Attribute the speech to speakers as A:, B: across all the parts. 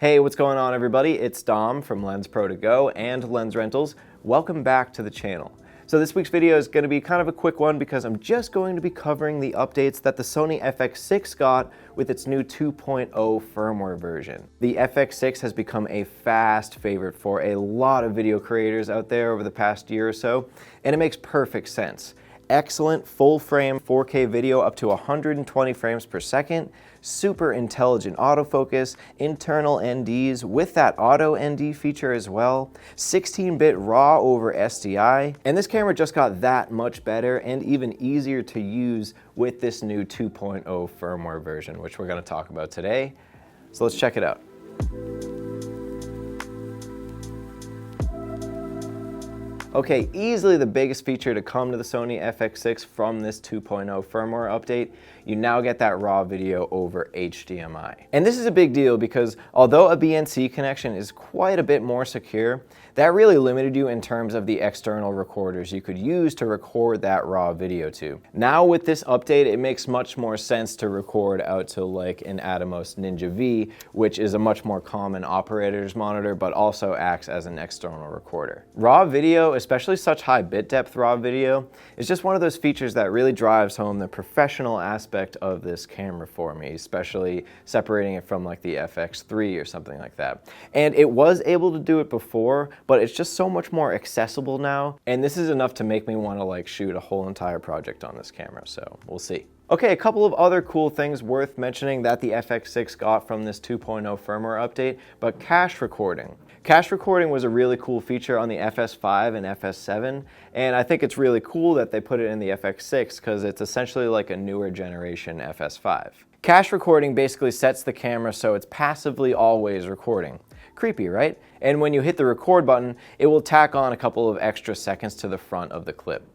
A: Hey, what's going on everybody? It's Dom from Lensprotogo and Lens Rentals. Welcome back to the channel. So this week's video is going to be kind of a quick one because I'm just going to be covering the updates that the Sony FX6 got with its new 2.0 firmware version. The FX6 has become a fast favorite for a lot of video creators out there over the past year or so, and it makes perfect sense. Excellent full-frame 4K video up to 120 frames per second, super intelligent autofocus, internal NDs with that auto ND feature as well, 16-bit RAW over SDI, and this camera just got that much better and even easier to use with this new 2.0 firmware version, which we're going to talk about today. So let's check it out. Okay, easily the biggest feature to come to the Sony FX6 from this 2.0 firmware update, you now get that RAW video over HDMI. And this is a big deal because although a BNC connection is quite a bit more secure, that really limited you in terms of the external recorders you could use to record that RAW video to. Now with this update, it makes much more sense to record out to like an Atomos Ninja V, which is a much more common operator's monitor, but also acts as an external recorder. RAW video, especially such high bit depth RAW video, is just one of those features that really drives home the professional aspect of this camera for me, especially separating it from like the FX3 or something like that. And it was able to do it before, but it's just so much more accessible now, and this is enough to make me want to like shoot a whole entire project on this camera, so we'll see. Okay, a couple of other cool things worth mentioning that the FX6 got from this 2.0 firmware update, but cache recording. Cache recording was a really cool feature on the FS5 and FS7, and I think it's really cool that they put it in the FX6 because it's essentially like a newer generation FS5. Cache recording basically sets the camera so it's passively always recording. Creepy, right? And when you hit the record button, it will tack on a couple of extra seconds to the front of the clip.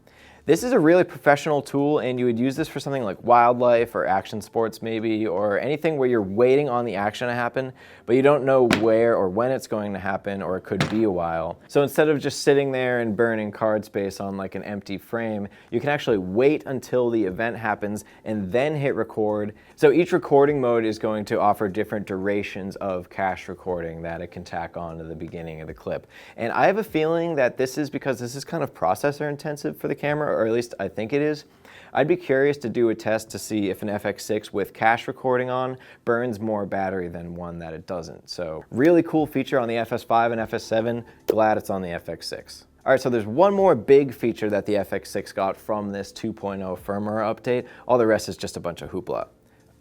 A: This is a really professional tool, and you would use this for something like wildlife or action sports maybe, or anything where you're waiting on the action to happen, but you don't know where or when it's going to happen, or it could be a while. So instead of just sitting there and burning card space on like an empty frame, you can actually wait until the event happens and then hit record. So each recording mode is going to offer different durations of cache recording that it can tack on to the beginning of the clip. And I have a feeling that this is because this is kind of processor intensive for the camera, or at least I think it is. I'd be curious to do a test to see if an FX6 with cache recording on burns more battery than one that it doesn't. So really cool feature on the FS5 and FS7, glad it's on the FX6. All right, so there's one more big feature that the FX6 got from this 2.0 firmware update. All the rest is just a bunch of hoopla.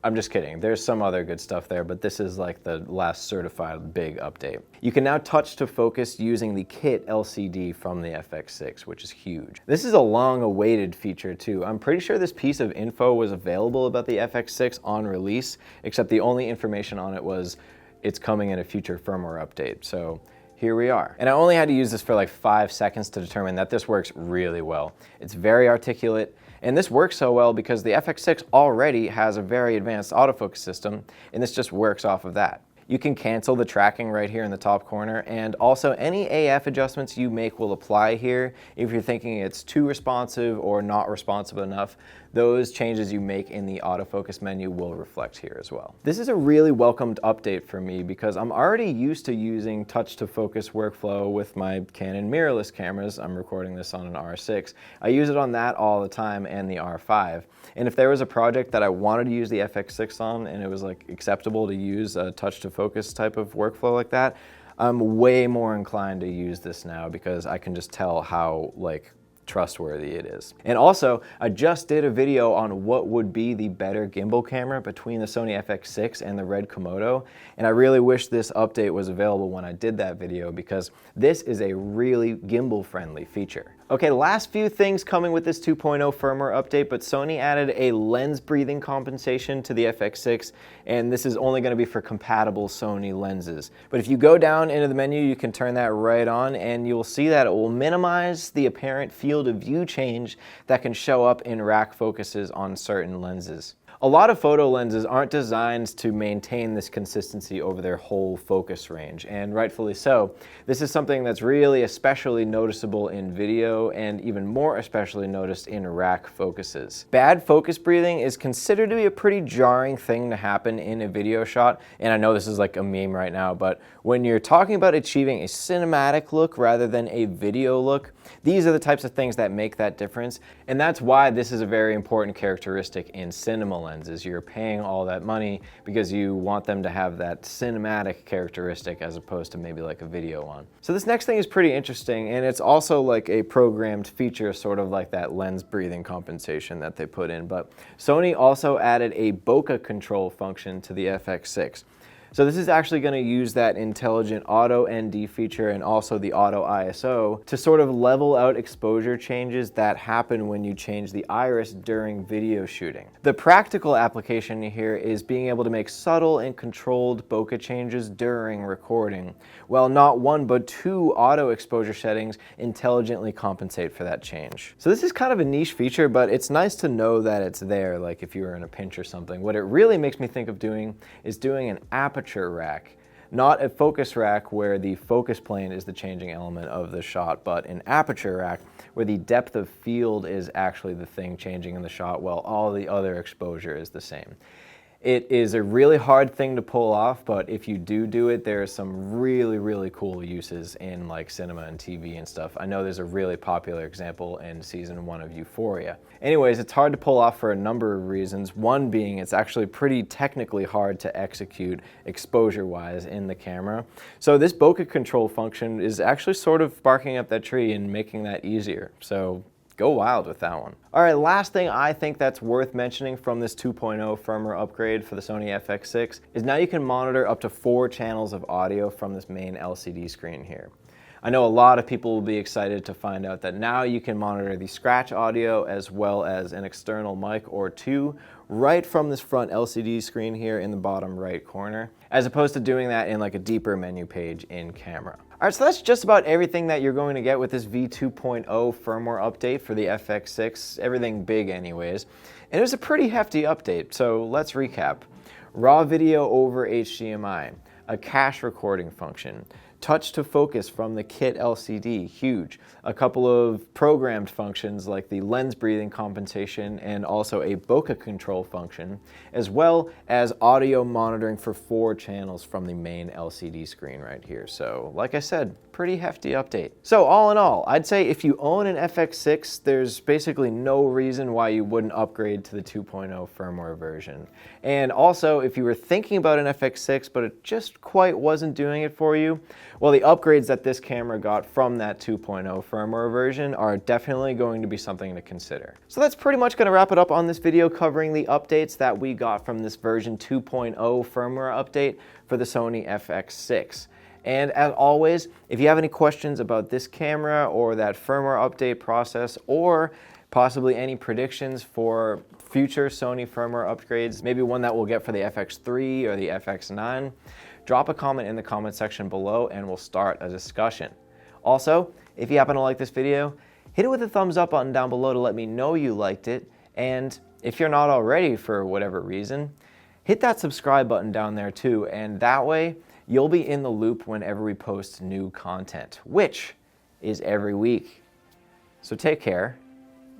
A: I'm just kidding, there's some other good stuff there, but this is like the last certified big update. You can now touch to focus using the kit LCD from the FX6, which is huge. This is a long-awaited feature too. I'm pretty sure this piece of info was available about the FX6 on release, except the only information on it was it's coming in a future firmware update. So here we are. And I only had to use this for like 5 seconds to determine that this works really well. It's very articulate, and this works so well because the FX6 already has a very advanced autofocus system, and this just works off of that. You can cancel the tracking right here in the top corner, and also any AF adjustments you make will apply here. If you're thinking it's too responsive or not responsive enough, those changes you make in the autofocus menu will reflect here as well. This is a really welcomed update for me because I'm already used to using touch to focus workflow with my Canon mirrorless cameras. I'm recording this on an R6. I use it on that all the time and the R5. And if there was a project that I wanted to use the FX6 on and it was like acceptable to use a touch to focus type of workflow like that, I'm way more inclined to use this now because I can just tell how like trustworthy it is. And also, I just did a video on what would be the better gimbal camera between the Sony FX6 and the Red Komodo, and I really wish this update was available when I did that video because this is a really gimbal-friendly feature. Okay, last few things coming with this 2.0 firmware update, but Sony added a lens breathing compensation to the FX6, and this is only going to be for compatible Sony lenses. But if you go down into the menu, you can turn that right on, and you'll see that it will minimize the apparent field of view change that can show up in rack focuses on certain lenses. A lot of photo lenses aren't designed to maintain this consistency over their whole focus range, and rightfully so. This is something that's really especially noticeable in video and even more especially noticed in rack focuses. Bad focus breathing is considered to be a pretty jarring thing to happen in a video shot, and I know this is like a meme right now, but when you're talking about achieving a cinematic look rather than a video look, these are the types of things that make that difference, and that's why this is a very important characteristic in cinema lenses. You're paying all that money because you want them to have that cinematic characteristic as opposed to maybe like a video one. So this next thing is pretty interesting, and it's also like a programmed feature, sort of like that lens breathing compensation that they put in, but Sony also added a Bokeh Control function to the FX6. So this is actually going to use that intelligent auto ND feature and also the auto ISO to sort of level out exposure changes that happen when you change the iris during video shooting. The practical application here is being able to make subtle and controlled bokeh changes during recording, while not one but two auto exposure settings intelligently compensate for that change. So this is kind of a niche feature, but it's nice to know that it's there, like if you were in a pinch or something. What it really makes me think of doing is doing an aperture rack, not a focus rack where the focus plane is the changing element of the shot, but an aperture rack where the depth of field is actually the thing changing in the shot while all the other exposure is the same. It is a really hard thing to pull off, but if you do it, there are some really cool uses in like cinema and TV and stuff. I know there's a really popular example in season 1 of Euphoria. Anyways, it's hard to pull off for a number of reasons. One being it's actually pretty technically hard to execute exposure-wise in the camera. So this Bokeh Control function is actually sort of barking up that tree and making that easier. So go wild with that one. All right, last thing I think that's worth mentioning from this 2.0 firmware upgrade for the Sony FX6 is now you can monitor up to 4 channels of audio from this main LCD screen here. I know a lot of people will be excited to find out that now you can monitor the scratch audio as well as an external mic or two right from this front LCD screen here in the bottom right corner, as opposed to doing that in like a deeper menu page in camera. All right, so that's just about everything that you're going to get with this V2.0 firmware update for the FX6, everything big anyways. And it was a pretty hefty update, so let's recap. Raw video over HDMI, a cache recording function, touch to focus from the kit LCD, huge. A couple of programmed functions like the lens breathing compensation and also a Bokeh Control function, as well as audio monitoring for 4 channels from the main LCD screen right here. So like I said, pretty hefty update. So all in all, I'd say if you own an FX6, there's basically no reason why you wouldn't upgrade to the 2.0 firmware version. And also, if you were thinking about an FX6 but it just quite wasn't doing it for you, well, the upgrades that this camera got from that 2.0 firmware version are definitely going to be something to consider. So that's pretty much going to wrap it up on this video covering the updates that we got from this version 2.0 firmware update for the Sony FX6. And as always, if you have any questions about this camera or that firmware update process, or possibly any predictions for future Sony firmware upgrades, maybe one that we'll get for the FX3 or the FX9, drop a comment in the comment section below and we'll start a discussion. Also, if you happen to like this video, hit it with the thumbs up button down below to let me know you liked it. And if you're not already for whatever reason, hit that subscribe button down there too, and that way you'll be in the loop whenever we post new content, which is every week. So take care,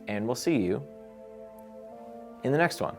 A: and we'll see you in the next one.